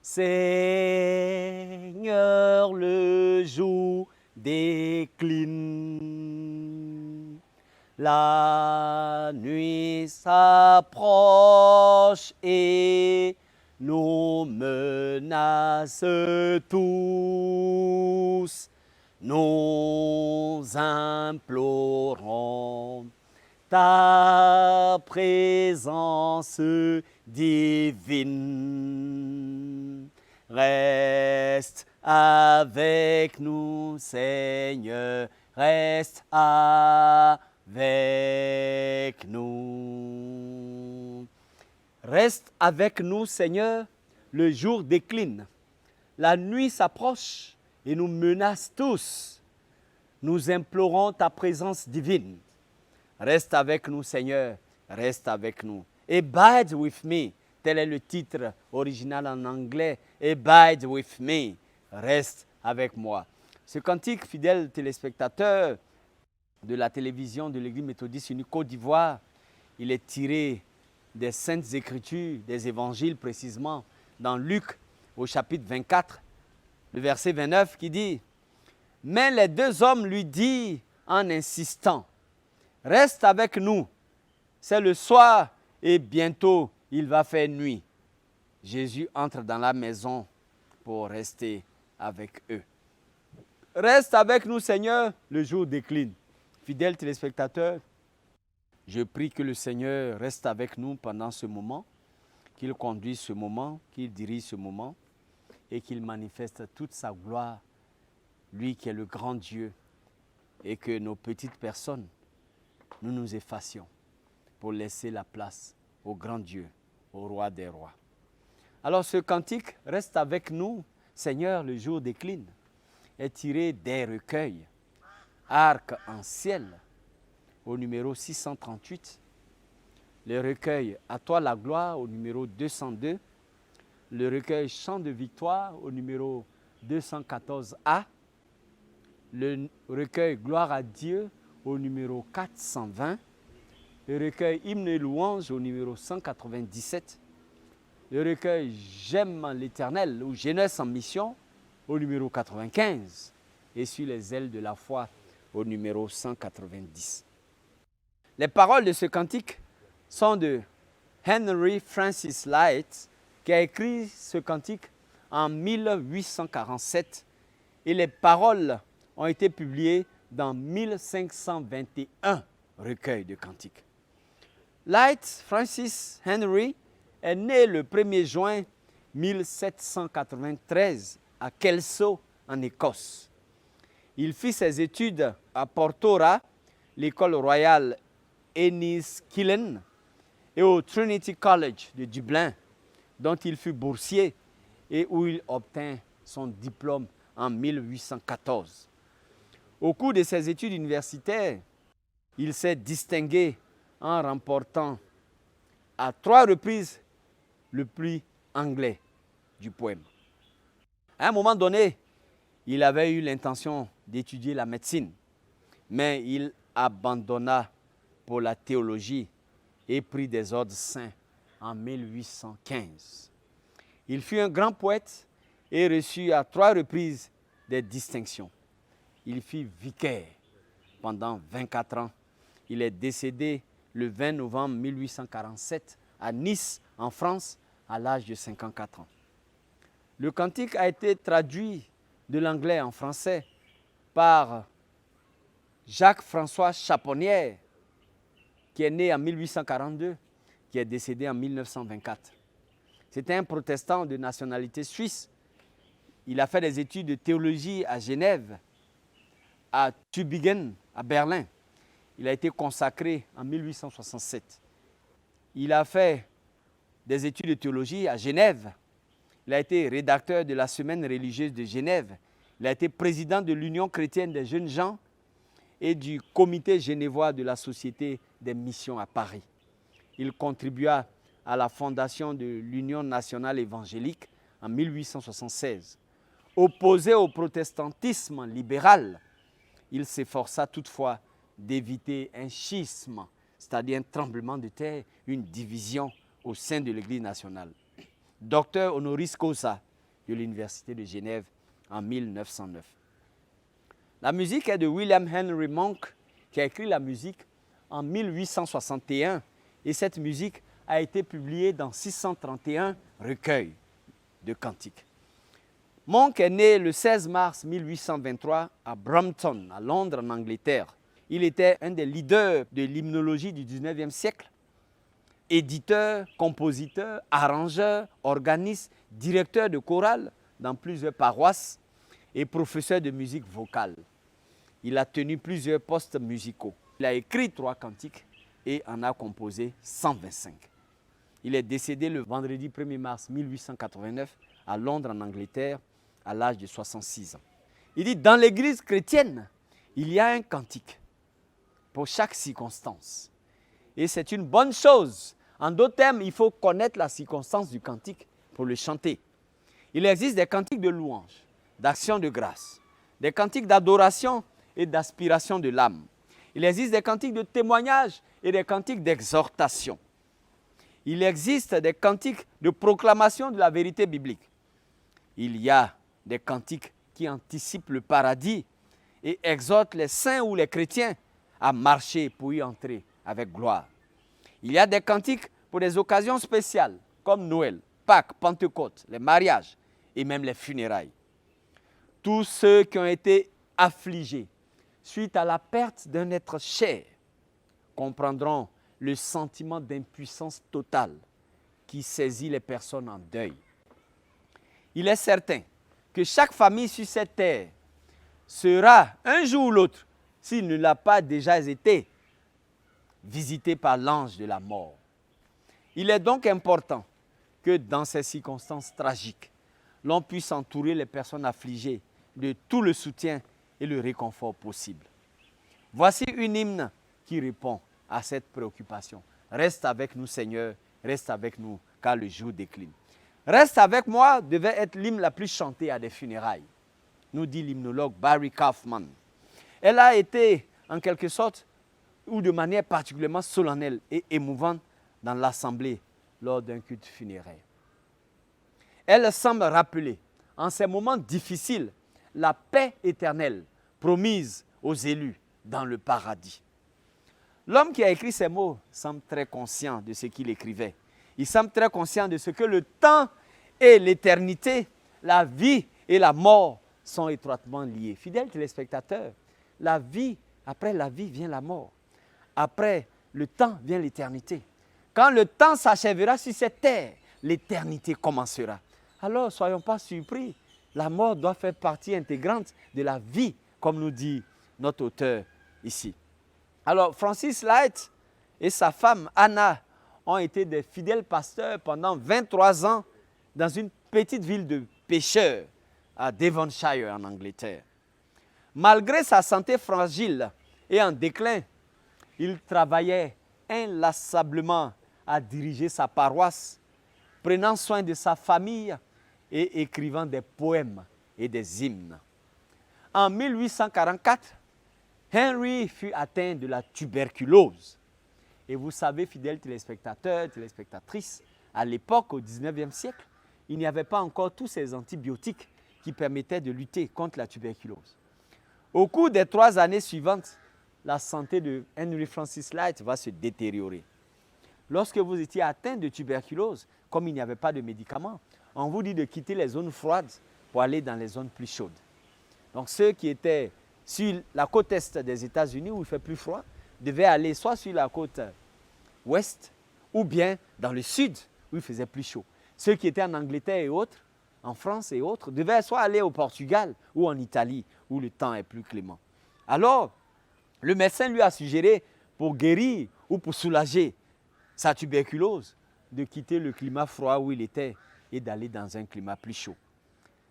Seigneur, le jour décline. La nuit s'approche et nous menace tous. Nous implorons ta présence divine. Reste avec nous, Seigneur, reste avec nous. Reste avec nous, Seigneur, le jour décline. La nuit s'approche et nous menace tous. Nous implorons ta présence divine. Reste avec nous, Seigneur, reste avec nous. Abide with me, tel est le titre original en anglais. Abide with me, reste avec moi. Ce cantique, fidèles téléspectateurs de la télévision de l'Église méthodiste unie Côte d'Ivoire, il est tiré des Saintes Écritures, des Évangiles précisément, dans Luc au chapitre 24, le verset 29 qui dit « Mais les deux hommes lui dirent en insistant, reste avec nous, c'est le soir et bientôt il va faire nuit. » Jésus entre dans la maison pour rester avec eux. Reste avec nous, Seigneur, le jour décline. Fidèles téléspectateurs, je prie que le Seigneur reste avec nous pendant ce moment, qu'il conduise ce moment, qu'il dirige ce moment et qu'il manifeste toute sa gloire, lui qui est le grand Dieu, et que nos petites personnes, nous nous effacions pour laisser la place au grand Dieu, au roi des rois. Alors ce cantique, reste avec nous, Seigneur, le jour décline, est tiré des recueils, Arc en ciel, au numéro 638, le recueil À toi la gloire, au numéro 202, le recueil Chant de victoire, au numéro 214A, le recueil Gloire à Dieu, au numéro 420, le recueil Hymne et louange, au numéro 197, le recueil J'aime l'Éternel, ou Jeunesse en mission, au numéro 95, et Sur les ailes de la foi, au numéro 190. Les paroles de ce cantique sont de Henry Francis Lyte, qui a écrit ce cantique en 1847, et les paroles ont été publiées dans 1521 recueils de cantiques. Lyte Francis Henry est né le 1er juin 1793 à Kelso, en Écosse. Il fit ses études à Portora, l'école royale Enniskillen, et au Trinity College de Dublin, dont il fut boursier et où il obtint son diplôme en 1814. Au cours de ses études universitaires, il s'est distingué en remportant à 3 reprises le prix anglais du poème. À un moment donné, il avait eu l'intention d'étudier la médecine, mais il abandonna pour la théologie et prit des ordres saints en 1815. Il fut un grand poète et reçut à 3 reprises des distinctions. Il fut vicaire pendant 24 ans. Il est décédé le 20 novembre 1847 à Nice, en France, à l'âge de 54 ans. Le cantique a été traduit de l'anglais en français par Jacques-François Chaponnière, qui est né en 1842, qui est décédé en 1924. C'était un protestant de nationalité suisse. Il a fait des études de théologie à Genève, à Tübingen, à Berlin. Il a été consacré en 1867. Il a fait des études de théologie à Genève. Il a été rédacteur de la Semaine religieuse de Genève. Il a été président de l'Union chrétienne des jeunes gens et du comité genevois de la Société des missions à Paris. Il contribua à la fondation de l'Union nationale évangélique en 1876. Opposé au protestantisme libéral, il s'efforça toutefois d'éviter un schisme, c'est-à-dire un tremblement de terre, une division au sein de l'Église nationale. Docteur honoris causa, de l'Université de Genève en 1909. La musique est de William Henry Monk, qui a écrit la musique en 1861 et cette musique a été publiée dans 631 recueils de cantiques. Monk est né le 16 mars 1823 à Brompton, à Londres, en Angleterre. Il était un des leaders de l'hymnologie du 19e siècle, éditeur, compositeur, arrangeur, organiste, directeur de chorale dans plusieurs paroisses et professeur de musique vocale. Il a tenu plusieurs postes musicaux. Il a écrit 3 cantiques et en a composé 125. Il est décédé le vendredi 1er mars 1889 à Londres, en Angleterre, à l'âge de 66 ans. Il dit, dans l'église chrétienne, il y a un cantique pour chaque circonstance. Et c'est une bonne chose. En d'autres termes, il faut connaître la circonstance du cantique pour le chanter. Il existe des cantiques de louange, d'action de grâce, des cantiques d'adoration et d'aspiration de l'âme. Il existe des cantiques de témoignage et des cantiques d'exhortation. Il existe des cantiques de proclamation de la vérité biblique. Il y a des cantiques qui anticipent le paradis et exhortent les saints ou les chrétiens à marcher pour y entrer avec gloire. Il y a des cantiques pour des occasions spéciales comme Noël, Pâques, Pentecôte, les mariages et même les funérailles. Tous ceux qui ont été affligés suite à la perte d'un être cher comprendront le sentiment d'impuissance totale qui saisit les personnes en deuil. Il est certain que chaque famille sur cette terre sera un jour ou l'autre, s'il ne l'a pas déjà été, visitée par l'ange de la mort. Il est donc important que dans ces circonstances tragiques, l'on puisse entourer les personnes affligées de tout le soutien et le réconfort possible. Voici une hymne qui répond à cette préoccupation. Reste avec nous, Seigneur, reste avec nous, car le jour décline. Reste avec moi devait être l'hymne la plus chantée à des funérailles, nous dit l'hymnologue Barry Kaufman. Elle a été, en quelque sorte, ou de manière particulièrement solennelle et émouvante dans l'assemblée lors d'un culte funéraire. Elle semble rappeler, en ces moments difficiles, la paix éternelle promise aux élus dans le paradis. L'homme qui a écrit ces mots semble très conscient de ce qu'il écrivait. Il semble très conscient de ce que le temps et l'éternité, la vie et la mort sont étroitement liés. Fidèles téléspectateurs, la vie, après la vie vient la mort. Après le temps vient l'éternité. Quand le temps s'achèvera sur cette terre, l'éternité commencera. Alors, soyons pas surpris. La mort doit faire partie intégrante de la vie, comme nous dit notre auteur ici. Alors, Francis Light et sa femme Anna ont été des fidèles pasteurs pendant 23 ans dans une petite ville de pêcheurs à Devonshire, en Angleterre. Malgré sa santé fragile et en déclin, il travaillait inlassablement à diriger sa paroisse, prenant soin de sa famille et écrivant des poèmes et des hymnes. En 1844, Henry fut atteint de la tuberculose. Et vous savez, fidèles téléspectateurs, téléspectatrices, à l'époque, au 19e siècle, il n'y avait pas encore tous ces antibiotiques qui permettaient de lutter contre la tuberculose. Au cours des 3 années suivantes, la santé de Henry Francis Light va se détériorer. Lorsque vous étiez atteint de tuberculose, comme il n'y avait pas de médicaments, on vous dit de quitter les zones froides pour aller dans les zones plus chaudes. Donc ceux qui étaient sur la côte est des États-Unis où il fait plus froid, devaient aller soit sur la côte ouest ou bien dans le sud où il faisait plus chaud. Ceux qui étaient en Angleterre et autres, en France et autres, devaient soit aller au Portugal ou en Italie où le temps est plus clément. Alors, le médecin lui a suggéré, pour guérir ou pour soulager sa tuberculose, de quitter le climat froid où il était et d'aller dans un climat plus chaud.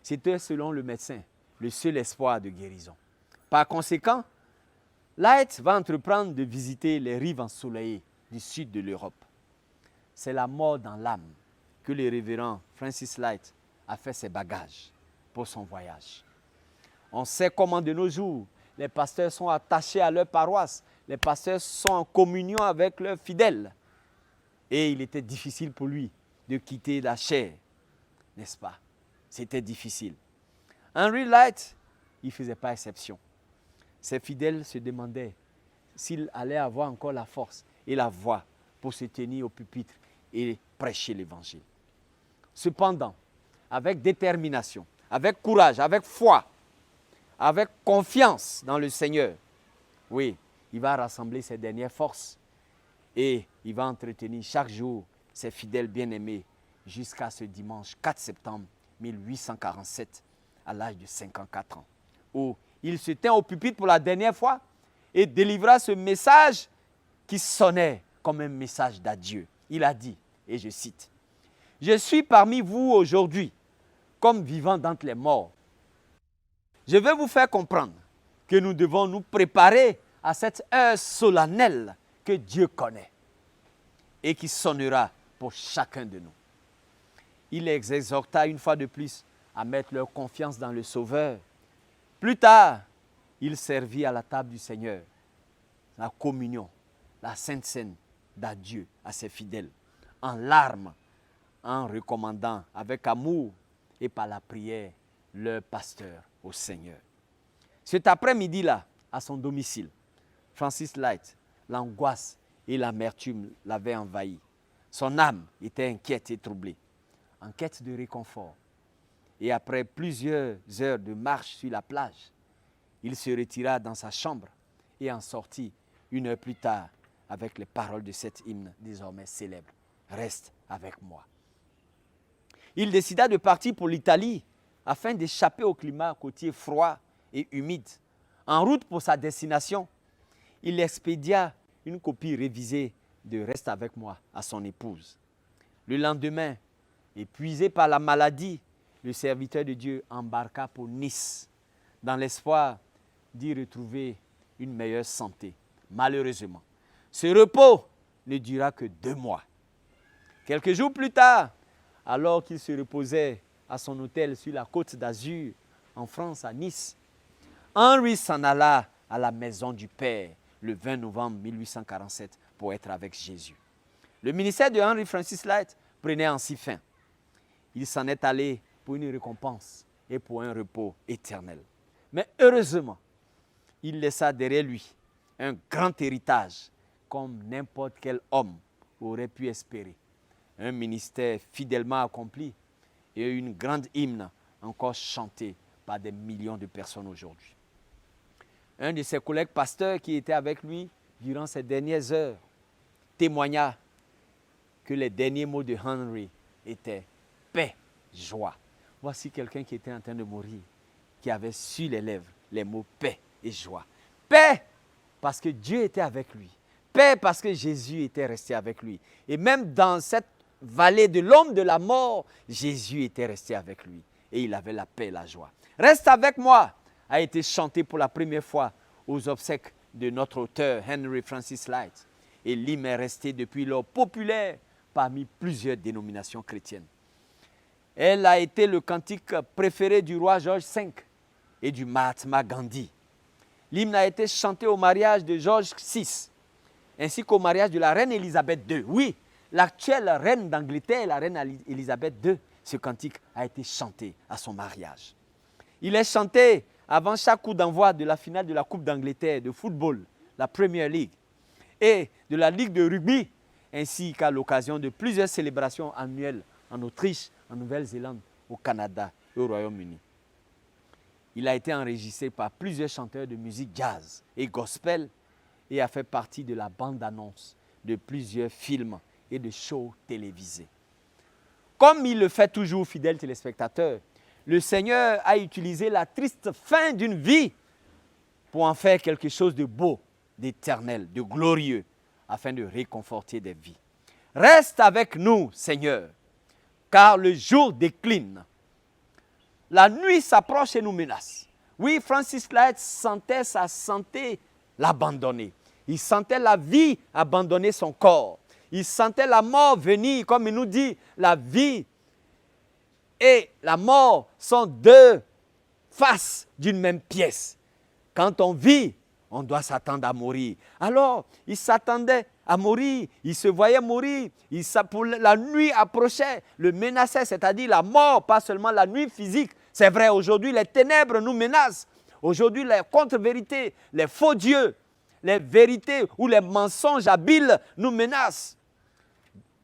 C'était, selon le médecin, le seul espoir de guérison. Par conséquent, Light va entreprendre de visiter les rives ensoleillées du sud de l'Europe. C'est la mort dans l'âme que le révérend Francis Light a fait ses bagages pour son voyage. On sait comment de nos jours, les pasteurs sont attachés à leur paroisse, les pasteurs sont en communion avec leurs fidèles. Et il était difficile pour lui de quitter la chair, n'est-ce pas? c'était difficile. Henry Light, il ne faisait pas exception. Ses fidèles se demandaient s'il allait avoir encore la force et la voix pour se tenir au pupitre et prêcher l'Évangile. Cependant, avec détermination, avec courage, avec foi, avec confiance dans le Seigneur, oui, il va rassembler ses dernières forces et il va entretenir chaque jour ses fidèles bien-aimés jusqu'à ce dimanche 4 septembre 1847, à l'âge de 54 ans, où il se tint au pupitre pour la dernière fois et délivra ce message qui sonnait comme un message d'adieu. Il a dit, et je cite, « Je suis parmi vous aujourd'hui, comme vivant d'entre les morts. Je veux vous faire comprendre que nous devons nous préparer à cette heure solennelle que Dieu connaît et qui sonnera pour chacun de nous. » Il les exhorta une fois de plus à mettre leur confiance dans le Sauveur. Plus tard, il servit à la table du Seigneur, la communion, la Sainte Seine d'adieu à ses fidèles, en larmes, en recommandant avec amour et par la prière leur pasteur au Seigneur. Cet après-midi-là, à son domicile, Francis Light, l'angoisse et l'amertume l'avaient envahi. Son âme était inquiète et troublée, en quête de réconfort. Et après plusieurs heures de marche sur la plage, il se retira dans sa chambre et en sortit 1 heure plus tard avec les paroles de cet hymne désormais célèbre. « Reste avec moi ». Il décida de partir pour l'Italie afin d'échapper au climat côtier froid et humide. En route pour sa destination, il expédia une copie révisée de « Reste avec moi » à son épouse. Le lendemain, épuisé par la maladie, le serviteur de Dieu embarqua pour Nice, dans l'espoir d'y retrouver une meilleure santé. Malheureusement, ce repos ne dura que 2 mois. Quelques jours plus tard, alors qu'il se reposait à son hôtel sur la côte d'Azur, en France, à Nice, Henry s'en alla à la maison du Père le 20 novembre 1847 pour être avec Jésus. Le ministère de Henry Francis Light prenait ainsi fin. Il s'en est allé pour une récompense et pour un repos éternel. Mais heureusement, il laissa derrière lui un grand héritage comme n'importe quel homme aurait pu espérer. Un ministère fidèlement accompli et une grande hymne encore chantée par des millions de personnes aujourd'hui. Un de ses collègues pasteurs qui était avec lui durant ces dernières heures témoigna que les derniers mots de Henry étaient « paix, joie ». Voici quelqu'un qui était en train de mourir, qui avait sur les lèvres les mots « paix » et « joie ». Paix parce que Dieu était avec lui. Paix parce que Jésus était resté avec lui. Et même dans cette vallée de l'ombre de la mort, Jésus était resté avec lui. Et il avait la paix et la joie. « Reste avec moi » a été chanté pour la première fois aux obsèques de notre auteur Henry Francis Light. Et l'hymne est resté depuis lors populaire parmi plusieurs dénominations chrétiennes. Elle a été le cantique préféré du roi George V et du Mahatma Gandhi. L'hymne a été chanté au mariage de George VI, ainsi qu'au mariage de la reine Élisabeth II. Oui, l'actuelle reine d'Angleterre, la reine Élisabeth II, ce cantique a été chanté à son mariage. Il est chanté avant chaque coup d'envoi de la finale de la Coupe d'Angleterre de football, la Premier League, et de la Ligue de rugby, ainsi qu'à l'occasion de plusieurs célébrations annuelles en Autriche, en Nouvelle-Zélande, au Canada et au Royaume-Uni. Il a été enregistré par plusieurs chanteurs de musique jazz et gospel et a fait partie de la bande-annonce de plusieurs films et de shows télévisés. Comme il le fait toujours, fidèles téléspectateurs, le Seigneur a utilisé la triste fin d'une vie pour en faire quelque chose de beau, d'éternel, de glorieux, afin de réconforter des vies. Reste avec nous, Seigneur, car le jour décline. La nuit s'approche et nous menace. Oui, Francis Light sentait sa santé l'abandonner. Il sentait la vie abandonner son corps. Il sentait la mort venir, comme il nous dit, la vie et la mort sont 2 faces d'une même pièce. Quand on vit, on doit s'attendre à mourir. Alors, il s'attendait à mourir. Il se voyait mourir. La nuit approchait, le menaçait, c'est-à-dire la mort, pas seulement la nuit physique. C'est vrai, aujourd'hui, les ténèbres nous menacent. Aujourd'hui, les contre-vérités, les faux dieux, les vérités ou les mensonges habiles nous menacent.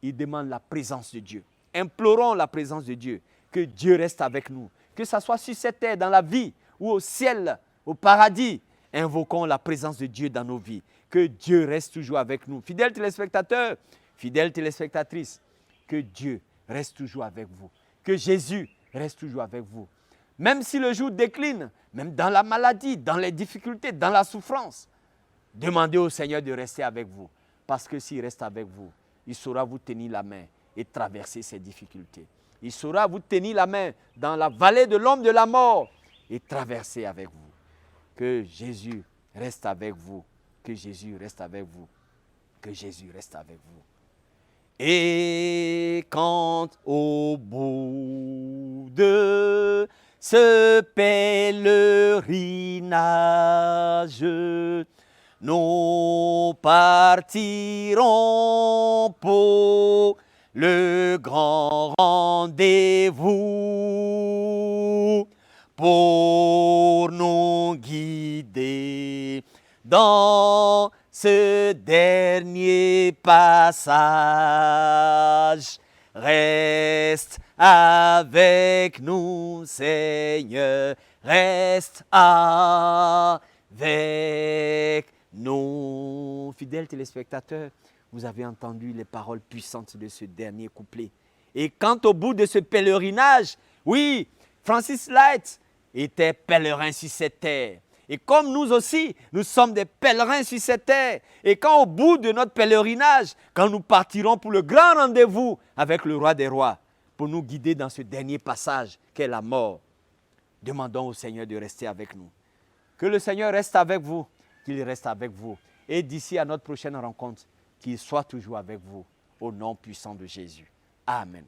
Il demande la présence de Dieu. Implorons la présence de Dieu. Que Dieu reste avec nous. Que ce soit sur cette terre, dans la vie, ou au ciel, au paradis. Invoquons la présence de Dieu dans nos vies. Que Dieu reste toujours avec nous. Fidèles téléspectateurs, fidèles téléspectatrices, que Dieu reste toujours avec vous. Que Jésus reste toujours avec vous. Même si le jour décline, même dans la maladie, dans les difficultés, dans la souffrance, demandez au Seigneur de rester avec vous. Parce que s'il reste avec vous, il saura vous tenir la main et traverser ces difficultés. Il saura vous tenir la main dans la vallée de l'ombre de la mort et traverser avec vous. Que Jésus reste avec vous. Que Jésus reste avec vous. Que Jésus reste avec vous. Et quand au bout de ce pèlerinage, nous partirons pour le grand rendez-vous, pour nous guider dans ce dernier passage. Reste avec nous, Seigneur, reste avec nous. Fidèles téléspectateurs, vous avez entendu les paroles puissantes de ce dernier couplet. Et quand au bout de ce pèlerinage, oui, Francis Light était pèlerin sur cette terre. Et comme nous aussi, nous sommes des pèlerins sur cette terre. Et quand au bout de notre pèlerinage, quand nous partirons pour le grand rendez-vous avec le roi des rois, pour nous guider dans ce dernier passage qu'est la mort, demandons au Seigneur de rester avec nous. Que le Seigneur reste avec vous, qu'il reste avec vous. Et d'ici à notre prochaine rencontre, qu'il soit toujours avec vous, au nom puissant de Jésus. Amen.